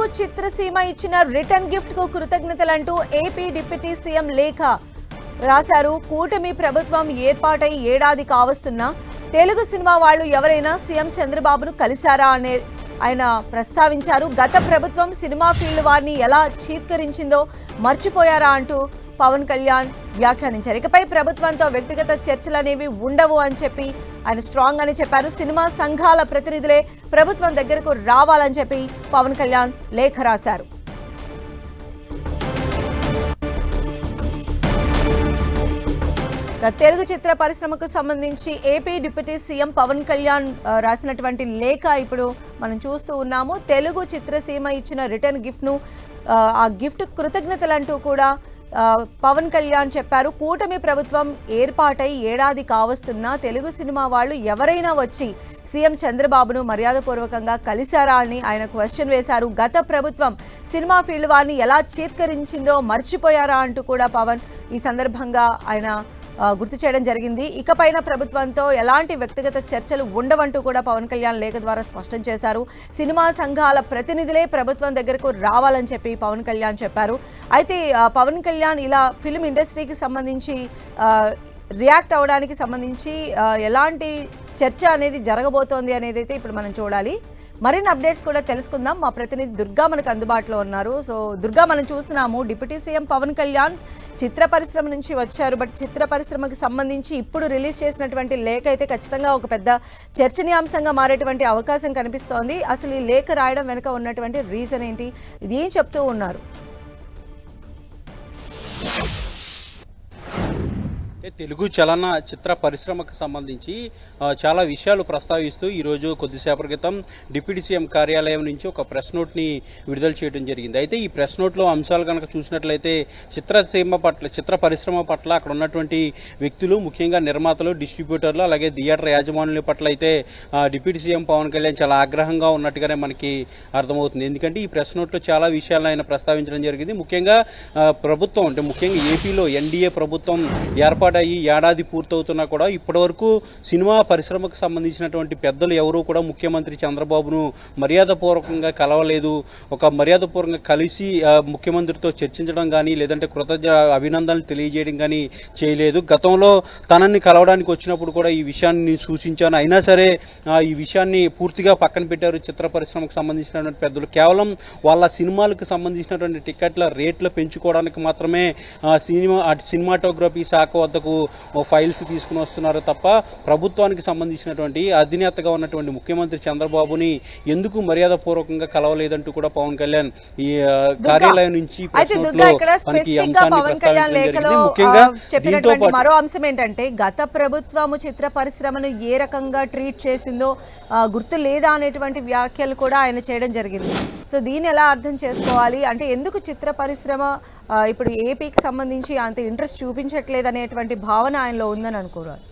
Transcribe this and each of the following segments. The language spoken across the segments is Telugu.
తెలుగు చిత్రసీమ ఇచ్చిన రిటర్న్ గిఫ్ట్ కు కృతజ్ఞతలంటూ ఏపీ డిప్యూటీ సీఎం లేఖ రాశారు. కూటమి ప్రభుత్వం ఏర్పాటై ఏడాది కావస్తున్నా తెలుగు సినిమా వాళ్ళు ఎవరైనా సీఎం చంద్రబాబును కలిశారా అనే ఆయన ప్రస్తావించారు. గత ప్రభుత్వం సినిమా ఫీల్డ్ వారిని ఎలా చీత్కరించిందో మర్చిపోయారా అంటూ పవన్ కళ్యాణ్ వ్యాఖ్యానించారు. ఇకపై ప్రభుత్వంతో వ్యక్తిగత చర్చలు అనేవి ఉండవు అని చెప్పి ఆయన స్ట్రాంగ్ అని చెప్పారు. సినిమా సంఘాల ప్రతినిధులే ప్రభుత్వం దగ్గరకు రావాలని చెప్పి పవన్ కళ్యాణ్ లేఖ రాశారు. తెలుగు చిత్ర పరిశ్రమకు సంబంధించి AP deputy CM Pawan Kalyan రాసినటువంటి లేఖ ఇప్పుడు మనం చూస్తూ ఉన్నాము. తెలుగు చిత్రసీమ ఇచ్చిన రిటర్న్ గిఫ్ట్ను ఆ గిఫ్ట్ కృతజ్ఞతలంటూ కూడా పవన్ కళ్యాణ్ చెప్పారు. కూటమి ప్రభుత్వం ఏర్పాటై ఏడాది కావస్తున్నా తెలుగు సినిమా వాళ్ళు ఎవరైనా వచ్చి సీఎం చంద్రబాబును మర్యాదపూర్వకంగా కలిశారా అని ఆయన క్వశ్చన్ వేశారు. గత ప్రభుత్వం సినిమా ఫీల్డ్ వారిని ఎలా చీత్కరించిందో మర్చిపోయారా అంటూ కూడా పవన్ ఈ సందర్భంగా ఆయన గుర్తు చేయడం జరిగింది. ఇకపైన ప్రభుత్వంతో ఎలాంటి వ్యక్తిగత చర్చలు ఉండవంటూ కూడా పవన్ కళ్యాణ్ లేఖ ద్వారా స్పష్టం చేశారు. సినిమా సంఘాల ప్రతినిధులే ప్రభుత్వం దగ్గరకు రావాలని చెప్పి పవన్ కళ్యాణ్ చెప్పారు. అయితే పవన్ కళ్యాణ్ ఇలా ఫిల్మ్ ఇండస్ట్రీకి సంబంధించి రియాక్ట్ అవడానికి సంబంధించి ఎలాంటి చర్చ అనేది జరగబోతోంది అనేది అయితే ఇప్పుడు మనం చూడాలి. మరిన్ని అప్డేట్స్ కూడా తెలుసుకుందాం. మా ప్రతినిధి దుర్గా మనకు అందుబాటులో ఉన్నారు. సో దుర్గా, మనం చూస్తున్నాము డిప్యూటీ సీఎం పవన్ కళ్యాణ్ చిత్ర పరిశ్రమ నుంచి వచ్చారు. బట్ చిత్ర పరిశ్రమకి సంబంధించి ఇప్పుడు రిలీజ్ చేసినటువంటి లేఖ అయితే ఖచ్చితంగా ఒక పెద్ద చర్చనీయాంశంగా మారేటువంటి అవకాశం కనిపిస్తోంది. అసలు ఈ లేఖ రాయడం వెనుక ఉన్నటువంటి రీజన్ ఏంటి, ఇది ఏం చెప్తూ ఉన్నారు? తెలుగు చలన చిత్ర పరిశ్రమకు సంబంధించి చాలా విషయాలు ప్రస్తావిస్తూ ఈరోజు కొద్దిసేపటి క్రితం డిప్యూటీ సీఎం కార్యాలయం నుంచి ఒక ప్రెస్ నోట్ని విడుదల చేయడం జరిగింది. అయితే ఈ ప్రెస్ నోట్లో అంశాలు కనుక చూసినట్లయితే చిత్ర పరిశ్రమ పట్ల అక్కడ ఉన్నటువంటి వ్యక్తులు, ముఖ్యంగా నిర్మాతలు, డిస్ట్రిబ్యూటర్లు, అలాగే థియేటర్ యాజమాన్యుల పట్ల అయితే డిప్యూటీ సీఎం పవన్ కళ్యాణ్ చాలా ఆగ్రహంగా ఉన్నట్టుగానే మనకి అర్థమవుతుంది. ఎందుకంటే ఈ ప్రెస్ నోట్లో చాలా విషయాలను ఆయన ప్రస్తావించడం జరిగింది. ముఖ్యంగా ప్రభుత్వం అంటే ముఖ్యంగా ఏపీలో ఎన్డీఏ ప్రభుత్వం ఏర్పాటు ఈ ఏడాది పూర్తవుతున్నా కూడా ఇప్పటివరకు సినిమా పరిశ్రమకు సంబంధించినటువంటి పెద్దలు ఎవరూ కూడా ముఖ్యమంత్రి చంద్రబాబును మర్యాదపూర్వకంగా కలవలేదు. ఒక మర్యాదపూర్వకంగా కలిసి ముఖ్యమంత్రితో చర్చించడం కానీ లేదంటే అభినందనలు తెలియజేయడం కానీ చేయలేదు. గతంలో తనని కలవడానికి వచ్చినప్పుడు కూడా ఈ విషయాన్ని నేను సూచించాను. అయినా సరే ఈ విషయాన్ని పూర్తిగా పక్కన పెట్టారు చిత్ర పరిశ్రమకు సంబంధించినటువంటి పెద్దలు. కేవలం వాళ్ళ సినిమాలకు సంబంధించినటువంటి టికెట్ల రేట్లు పెంచుకోవడానికి మాత్రమే సినిమాటోగ్రఫీ శాఖ వద్దకు ఫైల్స్ తీసుకుని వస్తున్నారు తప్ప ప్రభుత్వానికి సంబంధించినటువంటి అధినేతగా ఉన్నటువంటి ముఖ్యమంత్రి చంద్రబాబుని ఎందుకు మర్యాదపూర్వకంగా కలవలేదంటూ కూడా పవన్ కళ్యాణ్ ఈ కార్యాలయం నుంచి మరో అంశం ఏంటంటే గత ప్రభుత్వము చిత్ర పరిశ్రమను ఏ రకంగా ట్రీట్ చేసిందో గుర్తు లేదా అనేటువంటి వ్యాఖ్యలు కూడా ఆయన చేయడం జరిగింది. సో దీన్ని ఎలా అర్థం చేసుకోవాలి అంటే ఎందుకు చిత్ర పరిశ్రమ ఇప్పుడు ఏపీకి సంబంధించి అంత ఇంట్రెస్ట్ చూపించట్లేదు అనేటువంటి భావన ఆయనలో ఉందని అనుకోవాలి.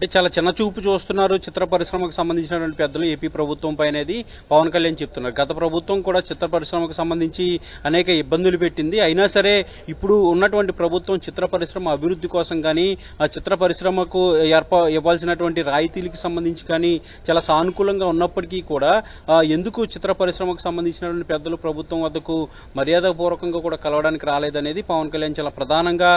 అంటే చాలా చిన్న చూపు చూస్తున్నారు చిత్ర పరిశ్రమకు సంబంధించినటువంటి పెద్దలు ఏపీ ప్రభుత్వం పై అనేది పవన్ కళ్యాణ్ చెప్తున్నారు. గత ప్రభుత్వం కూడా చిత్ర పరిశ్రమకు సంబంధించి అనేక ఇబ్బందులు పెట్టింది. అయినా సరే ఇప్పుడు ఉన్నటువంటి ప్రభుత్వం చిత్ర పరిశ్రమ అభివృద్ధి కోసం కానీ ఆ చిత్ర పరిశ్రమకు ఇవ్వాల్సినటువంటి రాయితీలకు సంబంధించి కానీ చాలా సానుకూలంగా ఉన్నప్పటికీ కూడా ఎందుకు చిత్ర పరిశ్రమకు సంబంధించినటువంటి పెద్దలు ప్రభుత్వం వద్దకు మర్యాదపూర్వకంగా కూడా కలవడానికి రాలేదనేది పవన్ కళ్యాణ్ చాలా ప్రధానంగా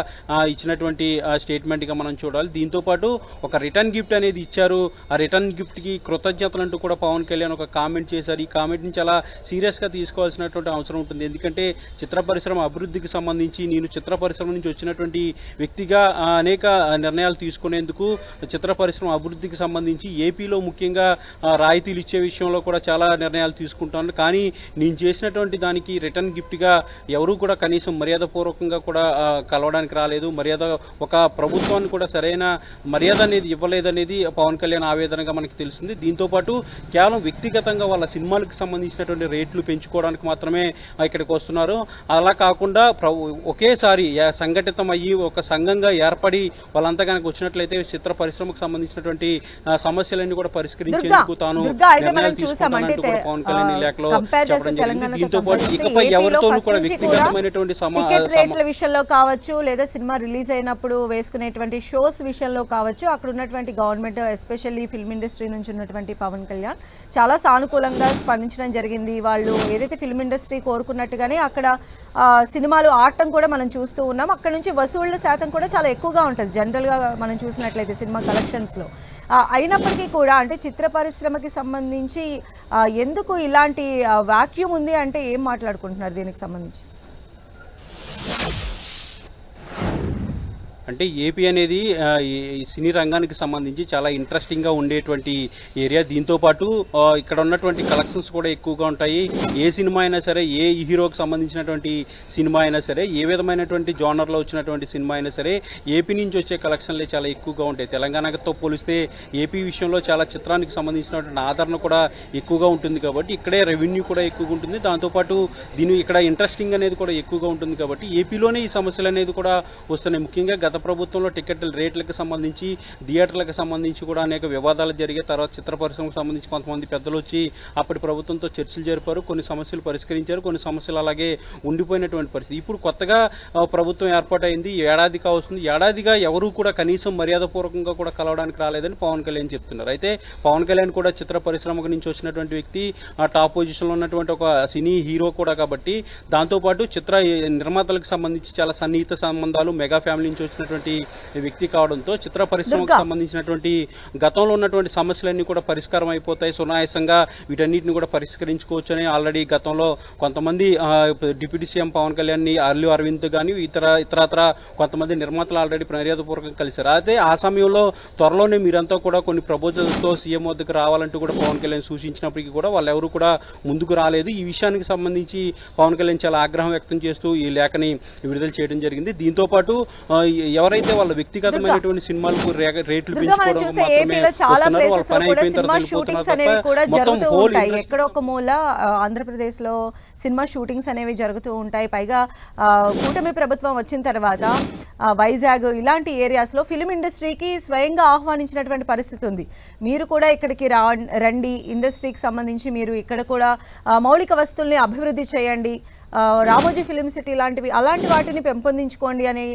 ఇచ్చినటువంటి స్టేట్మెంట్ గా మనం చూడాలి. దీంతో పాటు ఒక రిటర్న్ గిఫ్ట్ అనేది ఇచ్చారు. ఆ రిటర్న్ గిఫ్ట్ కి కృతజ్ఞతలు అంటూ కూడా పవన్ కళ్యాణ్ ఒక కామెంట్ చేశారు. ఈ కామెంట్ ని చాలా సీరియస్ గా తీసుకోవాల్సినటువంటి అవసరం ఉంటుంది. ఎందుకంటే చిత్ర పరిశ్రమ అభివృద్ధికి సంబంధించి నేను చిత్ర పరిశ్రమ నుంచి వచ్చినటువంటి వ్యక్తిగా అనేక నిర్ణయాలు తీసుకునేందుకు చిత్ర పరిశ్రమ అభివృద్ధికి సంబంధించి ఏపీలో ముఖ్యంగా రాయితీలు ఇచ్చే విషయంలో కూడా చాలా నిర్ణయాలు తీసుకుంటాను. కానీ నేను చేసినటువంటి దానికి రిటర్న్ గిఫ్ట్ గా ఎవరూ కూడా కనీసం మర్యాదపూర్వకంగా కూడా కలవడానికి రాలేదు. ఒక ప్రభుత్వాన్ని కూడా సరైన మర్యాద అనేది ఇవ్వలేదనేది పవన్ కళ్యాణ్ ఆవేదనగా మనకి తెలిసింది. దీంతో పాటు కేవలం వ్యక్తిగతంగా వాళ్ళ సినిమాలకు సంబంధించినటువంటి రేట్లు పెంచుకోవడానికి మాత్రమే ఇక్కడికి వస్తున్నారు. అలా కాకుండా ఒకేసారి సంఘటితం అయ్యి ఒక సంఘంగా ఏర్పడి వాళ్ళంతా కనుక వచ్చినట్లయితే చిత్ర పరిశ్రమకు సంబంధించినటువంటి సమస్యలన్నీ కూడా పరిష్కరించేందుకు తాను పవన్ కళ్యాణ్ లేఖలో చెప్పడం జరిగింది. దీంతో పాటు ఇకపై ఎవరితో కూడా వ్యక్తిగతమైనటువంటి రేట్ల విషయంలో కావచ్చు లేదా సినిమా రిలీజ్ అయినప్పుడు వేసుకునేటువంటి షోస్ విషయంలో కావచ్చు అక్కడ ఉన్నటువంటి ఉన్నటువంటి గవర్నమెంట్, ఎస్పెషల్లీ ఫిల్మ్ ఇండస్ట్రీ నుంచి ఉన్నటువంటి పవన్ కళ్యాణ్ చాలా సానుకూలంగా స్పందించడం జరిగింది. వాళ్ళు ఏదైతే ఫిల్మ్ ఇండస్ట్రీ కోరుకున్నట్టుగానే అక్కడ సినిమాలు ఆడటం కూడా మనం చూస్తూ ఉన్నాం. అక్కడ నుంచి వసూళ్ల శాతం కూడా చాలా ఎక్కువగా ఉంటుంది జనరల్గా మనం చూసినట్లయితే సినిమా కలెక్షన్స్లో. అయినప్పటికీ కూడా అంటే చిత్ర పరిశ్రమకి సంబంధించి ఎందుకు ఇలాంటి వాక్యూమ్ ఉంది అంటే ఏం మాట్లాడుకుంటున్నారు దీనికి సంబంధించి? అంటే ఏపీ అనేది ఈ సినీ రంగానికి సంబంధించి చాలా ఇంట్రెస్టింగ్గా ఉండేటువంటి ఏరియా. దీంతోపాటు ఇక్కడ ఉన్నటువంటి కలెక్షన్స్ కూడా ఎక్కువగా ఉంటాయి. ఏ సినిమా అయినా సరే, ఏ హీరోకి సంబంధించినటువంటి సినిమా అయినా సరే, ఏ విధమైనటువంటి జోనర్లో వచ్చినటువంటి సినిమా అయినా సరే ఏపీ నుంచి వచ్చే కలెక్షన్లే చాలా ఎక్కువగా ఉంటాయి. తెలంగాణతో పోలిస్తే ఏపీ విషయంలో చాలా చిత్రానికి సంబంధించినటువంటి ఆదరణ కూడా ఎక్కువగా ఉంటుంది కాబట్టి ఇక్కడే రెవెన్యూ కూడా ఎక్కువగా ఉంటుంది. దాంతోపాటు ఇక్కడ ఇంట్రెస్టింగ్ అనేది కూడా ఎక్కువగా ఉంటుంది కాబట్టి ఏపీలోనే ఈ సమస్యలు అనేది కూడా వస్తున్నాయి. ముఖ్యంగా గత ప్రభుత్వంలో టికెట్ల రేట్లకు సంబంధించి, థియేటర్లకు సంబంధించి కూడా అనేక వివాదాలు జరిగే. తర్వాత చిత్ర పరిశ్రమకు సంబంధించి కొంతమంది పెద్దలు వచ్చి అప్పటి ప్రభుత్వంతో చర్చలు జరిపారు, కొన్ని సమస్యలు పరిష్కరించారు, కొన్ని సమస్యలు అలాగే ఉండిపోయినటువంటి పరిస్థితి. ఇప్పుడు కొత్తగా ప్రభుత్వం ఏర్పాటైంది, ఏడాది కావస్తుంది. ఏడాదిగా ఎవరూ కూడా కనీసం మర్యాదపూర్వకంగా కూడా కలవడానికి రాలేదని పవన్ కళ్యాణ్ చెప్తున్నారు. అయితే పవన్ కళ్యాణ్ కూడా చిత్ర పరిశ్రమకు నుంచి వచ్చినటువంటి వ్యక్తి, టాప్ పొజిషన్లో ఉన్నటువంటి ఒక సినీ హీరో కూడా కాబట్టి దాంతోపాటు చిత్ర నిర్మాతలకు సంబంధించి చాలా సన్నిహిత సంబంధాలు, మెగా ఫ్యామిలీ నుంచి వచ్చినటువంటి వ్యక్తి కావడంతో చిత్ర పరిశ్రమకు సంబంధించినటువంటి గతంలో ఉన్నటువంటి సమస్యలన్నీ కూడా పరిష్కారం అయిపోతాయి, సునాయాసంగా వీటన్నిటిని కూడా పరిష్కరించుకోవచ్చు అని ఆల్రెడీ గతంలో కొంతమంది డిప్యూటీ సీఎం పవన్ కళ్యాణ్ ని, అల్లు అరవింద్ గాని ఇతరత్ర కొంతమంది నిర్మాతలు ఆల్రెడీ మర్యాదపూర్వకంగా కలిశారు. అయితే ఆ సమయంలో త్వరలోనే మీరంతా కూడా కొన్ని ప్రపోజల్స్ తో సీఎం వద్దకు రావాలంటూ కూడా పవన్ కళ్యాణ్ సూచించినప్పటికీ కూడా వాళ్ళెవరూ కూడా ముందుకు రాలేదు. ఈ విషయానికి సంబంధించి పవన్ కళ్యాణ్ చాలా ఆగ్రహం వ్యక్తం చేస్తూ ఈ లేఖని విడుదల చేయడం జరిగింది. దీంతో పాటు ఎవరైతే వాళ్ళ వ్యక్తిగతమైనటువంటి సినిమాలకు రేట్లు చాలా ప్లేసెస్ లో కూడా సినిమా షూటింగ్స్ అనేవి కూడా జరుగుతూ ఉంటాయి. ఎక్కడో ఒక మూల ఆంధ్రప్రదేశ్ లో సినిమా షూటింగ్స్ అనేవి జరుగుతూ ఉంటాయి. పైగా కూటమి ప్రభుత్వం వచ్చిన తర్వాత వైజాగ్ ఇలాంటి ఏరియాస్ లో ఫిలిం ఇండస్ట్రీకి స్వయంగా ఆహ్వానించినటువంటి పరిస్థితి ఉంది. మీరు కూడా ఇక్కడికి రండి, ఇండస్ట్రీకి సంబంధించి మీరు ఇక్కడ కూడా మౌలిక వస్తువుల్ని అభివృద్ధి చేయండి, రామోజీ ఫిలిం సిటీ అలాంటి వాటిని పెంపొందించుకోండి అని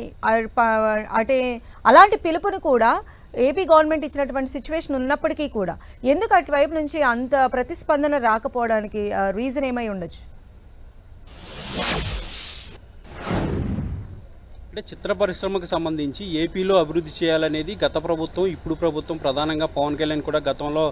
అలాంటి పిలుపుని కూడా ఏపీ గవర్నమెంట్ ఇచ్చినటువంటి సిచ్యువేషన్ ఉన్నప్పటికీ కూడా ఎందుకు అటువైపు నుంచి అంత ప్రతిస్పందన రాకపోవడానికి రీజన్ ఏమై ఉండొచ్చు? అంటే చిత్ర పరిశ్రమకు సంబంధించి ఏపీలో అభివృద్ధి చేయాలనేది గత ప్రభుత్వం, ఇప్పుడు ప్రభుత్వం, ప్రధానంగా పవన్ కళ్యాణ్ కూడా గతంలో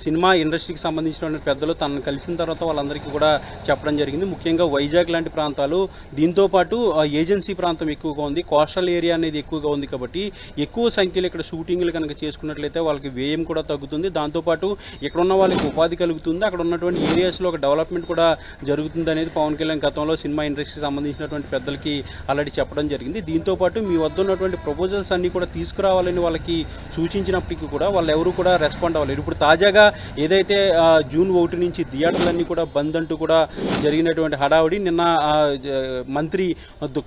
సినిమా ఇండస్ట్రీకి సంబంధించిన పెద్దలు తనను కలిసిన తర్వాత వాళ్ళందరికీ కూడా చెప్పడం జరిగింది. ముఖ్యంగా వైజాగ్ లాంటి ప్రాంతాలు, దీంతోపాటు ఏజెన్సీ ప్రాంతం ఎక్కువగా ఉంది, కోస్టల్ ఏరియా అనేది ఎక్కువగా ఉంది కాబట్టి ఎక్కువ సంఖ్యలో ఇక్కడ షూటింగ్లు కనుక చేసుకున్నట్లయితే వాళ్ళకి వ్యయం కూడా తగ్గుతుంది. దాంతోపాటు ఇక్కడ ఉన్న వాళ్ళకి ఉపాధి కలుగుతుంది, అక్కడ ఉన్నటువంటి ఏరియాస్లో ఒక డెవలప్మెంట్ కూడా జరుగుతుంది అనేది పవన్ కళ్యాణ్ గతంలో సినిమా ఇండస్ట్రీకి సంబంధించినటువంటి పెద్దలకి ఆల్రెడీ చెప్పడం జరిగింది. దీంతోపాటు మీ వద్ద ఉన్నటువంటి ప్రపోజల్స్ అన్ని కూడా తీసుకురావాలని వాళ్ళకి సూచించినప్పటికీ కూడా వాళ్ళు ఎవరు కూడా రెస్పాండ్ అవ్వలేదు. ఇప్పుడు తాజాగా ఏదైతే జూన్ 1 నుంచి థియేటర్లన్నీ కూడా బంద్ అంటూ కూడా జరిగినటువంటి హడావుడి, నిన్న మంత్రి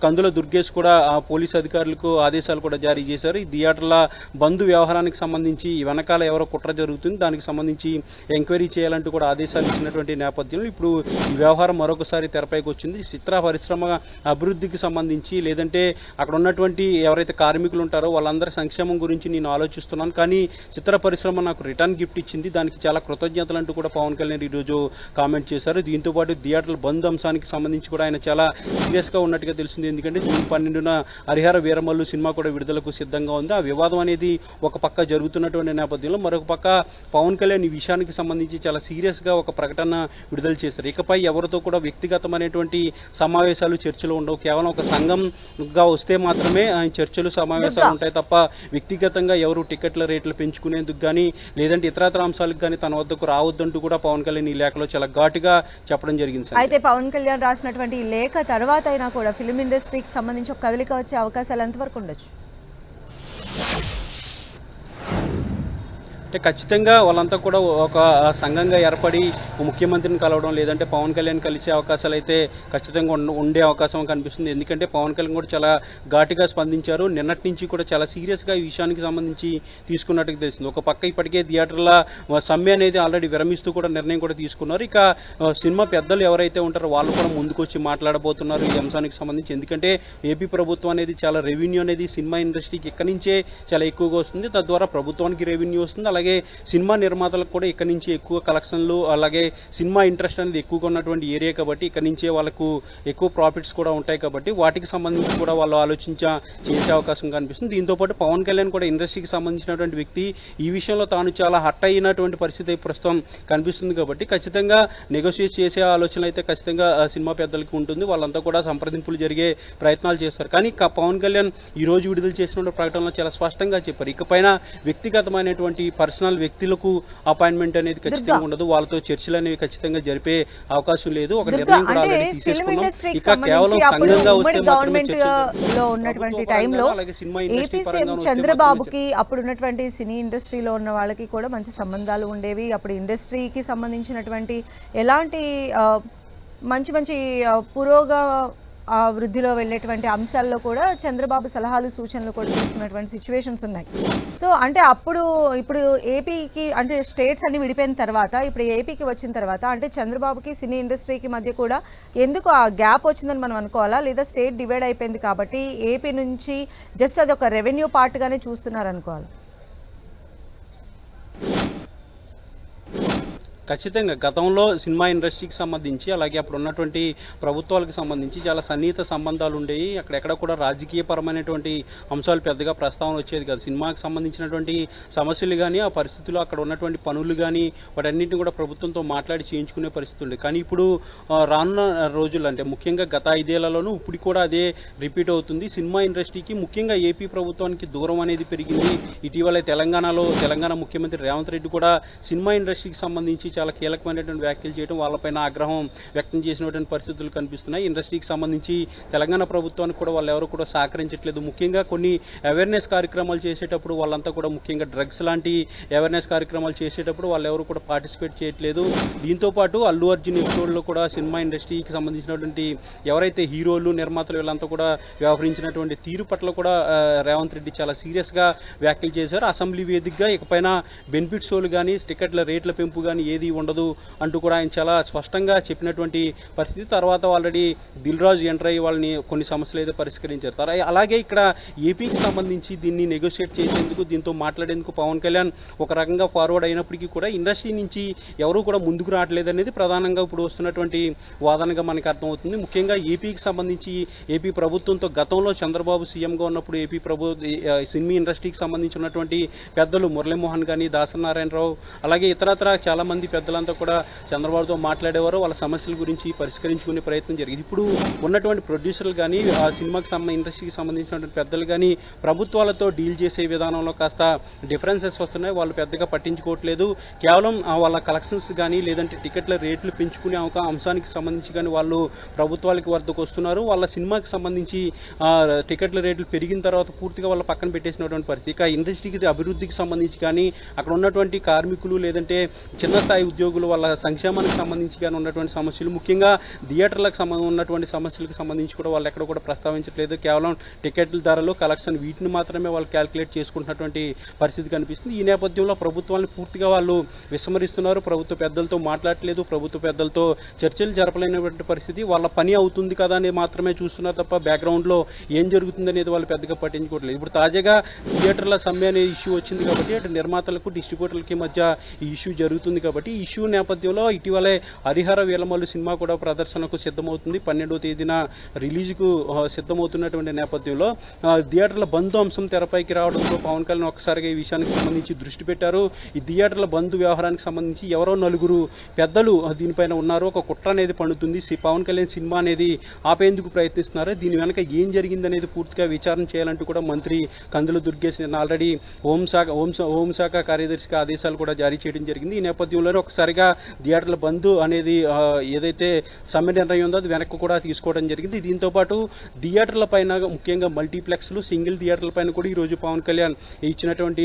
కందుల దుర్గేష్ కూడా పోలీసు అధికారులకు ఆదేశాలు కూడా జారీ చేశారు. ఈ థియేటర్ల బంద్ వ్యవహారానికి సంబంధించి వెనకాల ఎవరో కుట్ర జరుగుతుంది, దానికి సంబంధించి ఎంక్వైరీ చేయాలంటూ కూడా ఆదేశాలు ఇచ్చినటువంటి నేపథ్యంలో ఇప్పుడు ఈ వ్యవహారం మరొకసారి తెరపైకి వచ్చింది. చిత్ర పరిశ్రమ అభివృద్ధికి సంబంధించి లేదంటే అక్కడ ఉన్నటువంటి ఎవరైతే కార్మికులు ఉంటారో వాళ్ళందరి సంక్షేమం గురించి నేను ఆలోచిస్తున్నాను, కానీ చిత్ర పరిశ్రమ నాకు రిటర్న్ గిఫ్ట్ ఇచ్చింది, దానికి చాలా కృతజ్ఞతలు అంటూ కూడా పవన్ కళ్యాణ్ ఈరోజు కామెంట్ చేశారు. దీంతో పాటు థియేటర్ల బంద్ అంశానికి సంబంధించి కూడా ఆయన చాలా సీరియస్ గా ఉన్నట్టుగా తెలిసింది. ఎందుకంటే జూన్ 12న హరిహర వీరమల్లు సినిమా కూడా విడుదలకు సిద్ధంగా ఉంది. ఆ వివాదం అనేది ఒక పక్క జరుగుతున్నటువంటి నేపథ్యంలో మరొక పక్క పవన్ కళ్యాణ్ ఈ విషయానికి సంబంధించి చాలా సీరియస్ గా ఒక ప్రకటన విడుదల చేశారు. ఇకపై ఎవరితో కూడా వ్యక్తిగతమైనటువంటి సమావేశాలు, చర్చలు ఉండవు, కేవలం ఒక సంఘంగా వస్తే మాత్రమే చర్చలు, సమావేశాలు ఉంటాయి తప్ప వ్యక్తిగతంగా ఎవరు టికెట్ల రేట్లు పెంచుకునేందుకు కానీ లేదంటే ఇతరత్ర అంశాలకు కానీ తన వద్దకు రావద్దంటూ కూడా పవన్ కళ్యాణ్ ఈ లేఖలో చాలా ఘాటుగా చెప్పడం జరిగింది. అయితే పవన్ కళ్యాణ్ రాసినటువంటి లేఖ తర్వాత అయినా కూడా ఫిలిం ఇండస్ట్రీకి సంబంధించి ఒక కదలిక వచ్చే అవకాశాలు ఎంతవరకు ఉండొచ్చు? అంటే ఖచ్చితంగా వాళ్ళంతా కూడా ఒక సంఘంగా ఏర్పడి ముఖ్యమంత్రిని కలవడం లేదంటే పవన్ కళ్యాణ్ కలిసే అవకాశాలు అయితే ఖచ్చితంగా ఉండే అవకాశం కనిపిస్తుంది. ఎందుకంటే పవన్ కళ్యాణ్ కూడా చాలా ఘాటుగా స్పందించారు. నిన్నటి నుంచి కూడా చాలా సీరియస్గా ఈ విషయానికి సంబంధించి తీసుకున్నట్టుగా తెలిసింది. ఒక పక్క ఇప్పటికే థియేటర్ల సమ్మె అనేది ఆల్రెడీ విరమిస్తూ కూడా నిర్ణయం కూడా తీసుకున్నారు. ఇక సినిమా పెద్దలు ఎవరైతే ఉంటారో వాళ్ళు కూడా ముందుకొచ్చి మాట్లాడబోతున్నారు ఈ అంశానికి సంబంధించి. ఎందుకంటే ఏపీ ప్రభుత్వం అనేది చాలా రెవెన్యూ అనేది సినిమా ఇండస్ట్రీకి ఇక్కడి నుంచే చాలా ఎక్కువగా వస్తుంది. తద్వారా ప్రభుత్వానికి రెవెన్యూ వస్తుంది, అలాగే సినిమా నిర్మాతలకు కూడా ఇక్కడ నుంచి ఎక్కువ కలెక్షన్లు, అలాగే సినిమా ఇంట్రెస్ట్ అనేది ఎక్కువగా ఉన్నటువంటి ఏరియా కాబట్టి ఇక్కడ నుంచే వాళ్ళకు ఎక్కువ ప్రాఫిట్స్ కూడా ఉంటాయి. కాబట్టి వాటికి సంబంధించి కూడా వాళ్ళు చేసే అవకాశం కనిపిస్తుంది. దీంతోపాటు పవన్ కళ్యాణ్ కూడా ఇండస్ట్రీకి సంబంధించినటువంటి వ్యక్తి, ఈ విషయంలో తాను చాలా హర్ట్ అయినటువంటి పరిస్థితి ప్రస్తుతం కనిపిస్తుంది. కాబట్టి ఖచ్చితంగా నెగోషియేట్ చేసే ఆలోచన అయితే ఖచ్చితంగా సినిమా పెద్దలకి ఉంటుంది. వాళ్ళంతా కూడా సంప్రదింపులు జరిగే ప్రయత్నాలు చేస్తారు. కానీ పవన్ కళ్యాణ్ ఈ రోజు విడుదల చేసిన ప్రకటనలో చాలా స్పష్టంగా చెప్పారు, ఇకపైన వ్యక్తిగతమైనటువంటి పర్సనల్ వ్యక్తులకు అపాయింట్మెంట్ అనేది ఖచ్చితంగా ఉండదు, వాళ్ళతో చర్చలు అనేవి ఖచ్చితంగా జరిపే అవకాశం లేదు. ఒక నిర్ణయం కూడా ఆల్రెడీ తీసేసుకున్నాం. ఇక కేవలం సంఘంగా వస్తే గవర్నమెంట్ లో ఉన్నటువంటి టైంలో ఏపీ సీఎం చంద్రబాబుకి అప్పుడు ఉన్నటువంటి సినీ ఇండస్ట్రీలో ఉన్న వాళ్ళకి కూడా మంచి సంబంధాలు ఉండేవి. అప్పుడు ఇండస్ట్రీకి సంబంధించినటువంటి ఎలాంటి మంచి మంచి వృద్ధిలో వెళ్ళేటువంటి అంశాల్లో కూడా చంద్రబాబు సలహాలు సూచనలు కూడా తీసుకున్నటువంటి సిచ్యువేషన్స్ ఉన్నాయి. సో అంటే ఇప్పుడు ఏపీకి అంటే స్టేట్స్ అన్ని విడిపోయిన తర్వాత ఇప్పుడు ఏపీకి వచ్చిన తర్వాత అంటే చంద్రబాబుకి సినీ ఇండస్ట్రీకి మధ్య కూడా ఎందుకు ఆ గ్యాప్ వచ్చిందని మనం అనుకోవాలా, లేదా స్టేట్ డివైడ్ అయిపోయింది కాబట్టి ఏపీ నుంచి జస్ట్ అది ఒక రెవెన్యూ పార్ట్గానే చూస్తున్నారు అనుకోవాలి? ఖచ్చితంగా గతంలో సినిమా ఇండస్ట్రీకి సంబంధించి, అలాగే అప్పుడు ఉన్నటువంటి ప్రభుత్వాలకు సంబంధించి చాలా సన్నిహిత సంబంధాలు ఉండేవి. అక్కడెక్కడ కూడా రాజకీయపరమైనటువంటి అంశాలు పెద్దగా ప్రస్తావన వచ్చేది కాదు. సినిమాకి సంబంధించినటువంటి సమస్యలు కానీ, ఆ పరిస్థితుల్లో అక్కడ ఉన్నటువంటి పనులు కానీ వాటన్నింటినీ కూడా ప్రభుత్వంతో మాట్లాడి చేయించుకునే పరిస్థితి ఉండేది. కానీ ఇప్పుడు రానున్న రోజులు అంటే ముఖ్యంగా గత 5 ఏళ్లలోనూ ఇప్పుడు కూడా అదే రిపీట్ అవుతుంది. సినిమా ఇండస్ట్రీకి ముఖ్యంగా ఏపీ ప్రభుత్వానికి దూరం అనేది పెరిగింది. ఇటీవల తెలంగాణ ముఖ్యమంత్రి రేవంత్ రెడ్డి కూడా సినిమా ఇండస్ట్రీకి సంబంధించి చాలా కీలకమైనటువంటి వ్యాఖ్యలు చేయడం, వాళ్ళపైన ఆగ్రహం వ్యక్తం చేసినటువంటి పరిస్థితులు కనిపిస్తున్నాయి. ఇండస్ట్రీకి సంబంధించి తెలంగాణ ప్రభుత్వానికి కూడా వాళ్ళు ఎవరు కూడా సహకరించట్లేదు. ముఖ్యంగా కొన్ని అవేర్నెస్ కార్యక్రమాలు చేసేటప్పుడు వాళ్ళంతా కూడా ముఖ్యంగా డ్రగ్స్ లాంటి అవేర్నెస్ కార్యక్రమాలు చేసేటప్పుడు వాళ్ళు ఎవరు కూడా పార్టిసిపేట్ చేయట్లేదు. దీంతో పాటు అల్లు అర్జున్ ఎపిసోడ్లో కూడా సినిమా ఇండస్ట్రీకి సంబంధించినటువంటి ఎవరైతే హీరోలు, నిర్మాతలు వీళ్ళంతా కూడా వ్యవహరించినటువంటి తీరు పట్ల కూడా రేవంత్ రెడ్డి చాలా సీరియస్గా వ్యాఖ్యలు చేశారు. అసెంబ్లీ వేదికగా ఇకపైన బెనిఫిట్ షోలు కానీ, టికెట్ల రేట్ల పెంపు కానీ ఏది ఉండదు అంటూ కూడా ఆయన చాలా స్పష్టంగా చెప్పినటువంటి పరిస్థితి. తర్వాత ఆల్రెడీ దిల్ రాజు ఎంటర్ అయ్యి వాళ్ళని కొన్ని సమస్యలు అయితే పరిష్కరించారు. అలాగే ఇక్కడ ఏపీకి సంబంధించి దీన్ని నెగోషియేట్ చేసేందుకు, దీంతో మాట్లాడేందుకు పవన్ కళ్యాణ్ ఒక రకంగా ఫార్వర్డ్ అయినప్పటికీ కూడా ఇండస్ట్రీ నుంచి ఎవరూ కూడా ముందుకు రావట్లేదు అనేది ప్రధానంగా ఇప్పుడు వస్తున్నటువంటి వాదనగా మనకు అర్థమవుతుంది. ముఖ్యంగా ఏపీకి సంబంధించి ఏపీ ప్రభుత్వంతో గతంలో చంద్రబాబు సీఎంగా ఉన్నప్పుడు ఏపీ సినిమా ఇండస్ట్రీకి సంబంధించి ఉన్నటువంటి పెద్దలు మురళీమోహన్ కానీ, దాసనారాయణరావు, అలాగే ఇతరత్ర చాలా మంది పెద్దలంతా కూడా చంద్రబాబుతో మాట్లాడేవారు. వాళ్ళ సమస్యల గురించి పరిష్కరించుకునే ప్రయత్నం జరిగింది. ఇప్పుడు ఉన్నటువంటి ప్రొడ్యూసర్లు కానీ, ఆ సినిమాకి ఇండస్ట్రీకి సంబంధించినటువంటి పెద్దలు కానీ ప్రభుత్వాలతో డీల్ చేసే విధానంలో కాస్త డిఫరెన్సెస్ వస్తున్నాయి. వాళ్ళు పెద్దగా పట్టించుకోవట్లేదు. కేవలం వాళ్ళ కలెక్షన్స్ కానీ, లేదంటే టికెట్ల రేట్లు పెంచుకునే అంశానికి సంబంధించి కానీ వాళ్ళు ప్రభుత్వాలకి వద్దకు వస్తున్నారు. వాళ్ళ సినిమాకి సంబంధించి టికెట్ల రేట్లు పెరిగిన తర్వాత పూర్తిగా వాళ్ళ పక్కన పెట్టేసినటువంటి పరిస్థితి. ఇక ఇండస్ట్రీకి అభివృద్ధికి సంబంధించి కానీ, అక్కడ ఉన్నటువంటి కార్మికులు లేదంటే చిన్న స్థాయి ఉద్యోగులు వాళ్ళ సంక్షేమానికి సంబంధించి కానీ ఉన్నటువంటి సమస్యలు, ముఖ్యంగా థియేటర్లకు ఉన్నటువంటి సమస్యలకు సంబంధించి కూడా వాళ్ళు ఎక్కడ కూడా ప్రస్తావించట్లేదు. కేవలం టికెట్ల ధరలు, కలెక్షన్ వీటిని మాత్రమే వాళ్ళు క్యాల్కులేట్ చేసుకుంటున్నటువంటి పరిస్థితి కనిపిస్తుంది. ఈ నేపథ్యంలో ప్రభుత్వాన్ని పూర్తిగా వాళ్ళు విస్మరిస్తున్నారు. ప్రభుత్వ పెద్దలతో మాట్లాడట్లేదు, ప్రభుత్వ పెద్దలతో చర్చలు జరపలేనటువంటి పరిస్థితి. వాళ్ళ పని అవుతుంది కదా అని మాత్రమే చూస్తున్నారు తప్ప బ్యాక్గ్రౌండ్లో ఏం జరుగుతుంది అనేది వాళ్ళు పెద్దగా పట్టించుకోవట్లేదు. ఇప్పుడు తాజాగా థియేటర్ల సమ్మె అనే ఇష్యూ వచ్చింది కాబట్టి అటు నిర్మాతలకు, డిస్ట్రిబ్యూటర్లకి మధ్య ఈ ఇష్యూ జరుగుతుంది కాబట్టి ఈ ఇష్యూ నేపథ్యంలో ఇటీవలే హరిహర వీలమల్లు సినిమా కూడా ప్రదర్శనకు సిద్ధమవుతుంది. 12వ తేదీన రిలీజ్కు సిద్ధమవుతున్నటువంటి నేపథ్యంలో థియేటర్ల బంద్ అంశం తెరపైకి రావడంతో పవన్ కళ్యాణ్ ఒక్కసారిగా ఈ విషయానికి సంబంధించి దృష్టి పెట్టారు. ఈ థియేటర్ల బంద్ వ్యవహారానికి సంబంధించి ఎవరో 4 పెద్దలు దీనిపైన ఉన్నారు. ఒక కుట్ర అనేది పండుతుంది. పవన్ కళ్యాణ్ సినిమా అనేది ఆపేందుకు ప్రయత్నిస్తున్నారు. దీని వెనక ఏం జరిగిందనేది పూర్తిగా విచారణ చేయాలంటూ కూడా మంత్రి కందుల దుర్గేష్ ఆల్రెడీ హోంశాఖ కార్యదర్శికి ఆదేశాలు కూడా జారీ చేయడం జరిగింది. ఈ నేపథ్యంలో వీళ్ళందరూ ఒకసారిగా థియేటర్ల బంద్ అనేది ఏదైతే సమ్మె నిర్ణయం ఉందో అది వెనక్కి కూడా తీసుకోవడం జరిగింది. దీంతోపాటు థియేటర్ల పైన ముఖ్యంగా మల్టీప్లెక్స్లు సింగిల్ థియేటర్ల పైన కూడా ఈరోజు పవన్ కళ్యాణ్ ఇచ్చినటువంటి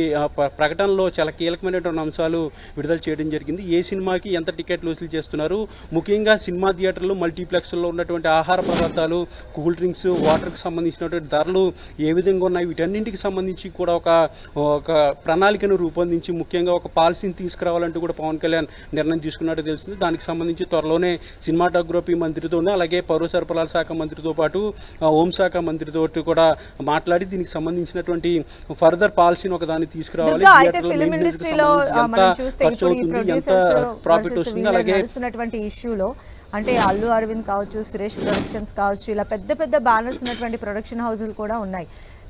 ప్రకటనలో చాలా కీలకమైనటువంటి అంశాలు విడుదల చేయడం జరిగింది. ఏ సినిమాకి ఎంత టికెట్లు వసూలు చేస్తున్నారు, ముఖ్యంగా సినిమా థియేటర్లు మల్టీప్లెక్స్లో ఉన్నటువంటి ఆహార పదార్థాలు, కూల్ డ్రింక్స్, వాటర్కి సంబంధించినటువంటి ధరలు ఏ విధంగా ఉన్నాయి, వీటన్నింటికి సంబంధించి కూడా ఒక ప్రణాళికను రూపొందించి ముఖ్యంగా ఒక పాలసీని తీసుకురావాలంటూ కూడా పవన్ కళ్యాణ్ నిర్ణయం తీసుకున్నట్టు తెలిసింది. దానికి సంబంధించి త్వరలోనే సినిమాటోగ్రఫీ మంత్రితోనూ అలాగే పౌర సరఫరాల శాఖ మంత్రితో పాటు హోంశాఖ మంత్రితో కూడా మాట్లాడి దీనికి సంబంధించినటువంటి ఫర్దర్ పాలసీని ఒక దాన్ని తీసుకురావాలి. ఫిల్మ్ ఇండస్ట్రీలో మనం చూస్తే ఇప్పుడు ఈ ప్రొడ్యూసర్స్ నడుస్తున్నటువంటి ఇష్యూలో అంటే అల్లు అరవింద్ కావచ్చు, సురేష్ ప్రొడక్షన్స్ కావచ్చు, ఇలా పెద్ద పెద్ద బ్యానర్స్ ఉన్నటువంటి ప్రొడక్షన్ హౌజులు కూడా ఉన్నాయి.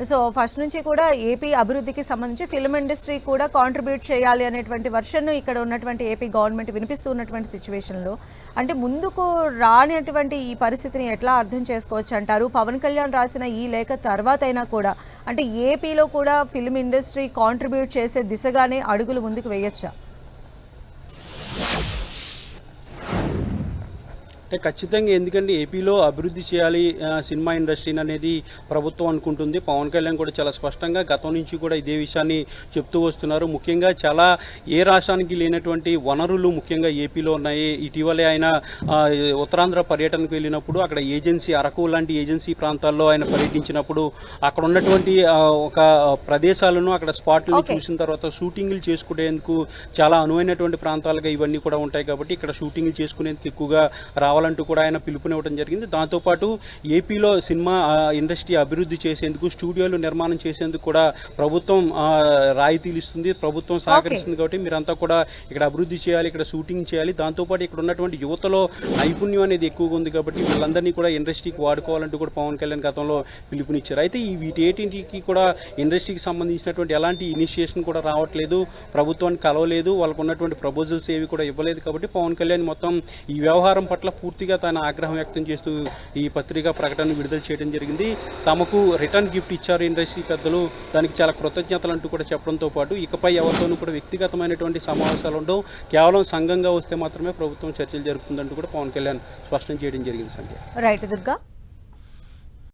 సో ఫస్ట్ నుంచి కూడా ఏపీ అభివృద్ధికి సంబంధించి ఫిల్మ్ ఇండస్ట్రీ కూడా కాంట్రిబ్యూట్ చేయాలి అనేటువంటి వర్షన్ ఇక్కడ ఉన్నటువంటి ఏపీ గవర్నమెంట్ వినిపిస్తూ ఉన్నటువంటి సిచ్యువేషన్లో అంటే ముందుకు రానిటువంటి ఈ పరిస్థితిని ఎట్లా అర్థం చేసుకోవచ్చు అంటారు? పవన్ కళ్యాణ్ రాసిన ఈ లేఖ తర్వాత అయినా కూడా అంటే ఏపీలో కూడా ఫిల్మ్ ఇండస్ట్రీ కాంట్రిబ్యూట్ చేసే దిశగానే అడుగులు ముందుకు వేయొచ్చా? అంటే ఖచ్చితంగా, ఎందుకంటే ఏపీలో అభివృద్ధి చేయాలి సినిమా ఇండస్ట్రీని అనేది ప్రభుత్వం అనుకుంటుంది. పవన్ కళ్యాణ్ కూడా చాలా స్పష్టంగా గతం నుంచి కూడా ఇదే విషయాన్ని చెప్తూ వస్తున్నారు. ముఖ్యంగా చాలా ఏ రాష్ట్రానికి లేనటువంటి వనరులు ముఖ్యంగా ఏపీలో ఉన్నాయి. ఇటీవలే ఆయన ఉత్తరాంధ్ర పర్యటనకు వెళ్ళినప్పుడు అక్కడ ఏజెన్సీ అరకు లాంటి ఏజెన్సీ ప్రాంతాల్లో ఆయన పర్యటించినప్పుడు అక్కడ ఉన్నటువంటి ఒక ప్రదేశాలను అక్కడ స్పాట్లను చూసిన తర్వాత షూటింగ్లు చేసుకునేందుకు చాలా అనువైనటువంటి ప్రాంతాలుగా ఇవన్నీ కూడా ఉంటాయి. కాబట్టి ఇక్కడ షూటింగ్లు చేసుకునేందుకు ఎక్కువగా రావాలంటూ కూడా ఆయన పిలుపునివ్వడం జరిగింది. దాంతోపాటు ఏపీలో సినిమా ఇండస్ట్రీ అభివృద్ధి చేసేందుకు, స్టూడియోలు నిర్మాణం చేసేందుకు కూడా ప్రభుత్వం రాయితీలు ఇస్తుంది, ప్రభుత్వం సహకరిస్తుంది. కాబట్టి మీరంతా కూడా ఇక్కడ అభివృద్ధి చేయాలి, ఇక్కడ షూటింగ్ చేయాలి. దాంతోపాటు ఇక్కడ ఉన్నటువంటి యువతలో నైపుణ్యం అనేది ఎక్కువగా ఉంది కాబట్టి వీళ్ళందరినీ కూడా ఇండస్ట్రీకి వాడుకోవాలంటూ కూడా పవన్ కళ్యాణ్ గతంలో పిలుపునిచ్చారు. అయితే ఈ వీటేటికి కూడా ఇండస్ట్రీకి సంబంధించినటువంటి ఎలాంటి ఇనిషియేషన్ కూడా రావట్లేదు, ప్రభుత్వానికి కలవలేదు, వాళ్ళకు ఉన్నటువంటి ప్రపోజల్స్ ఏవి కూడా ఇవ్వలేదు. కాబట్టి పవన్ కళ్యాణ్ మొత్తం ఈ వ్యవహారం పట్ల పూర్తిగా తన ఆగ్రహం వ్యక్తం చేస్తూ ఈ పత్రికా ప్రకటన విడుదల చేయడం జరిగింది. తమకు రిటర్న్ గిఫ్ట్ ఇచ్చారు ఇండస్ట్రీ పెద్దలు, దానికి చాలా కృతజ్ఞతలు అంటూ కూడా చెప్పడంతో పాటు ఇకపై ఎవరితోనూ కూడా వ్యక్తిగతమైనటువంటి సమావేశాలు ఉండవు, కేవలం సంఘంగా వస్తే మాత్రమే ప్రభుత్వం చర్చలు జరుపుతుందంటూ కూడా పవన్ కళ్యాణ్ స్పష్టం చేయడం జరిగింది. సంధ్య. రైట్ దుర్గా.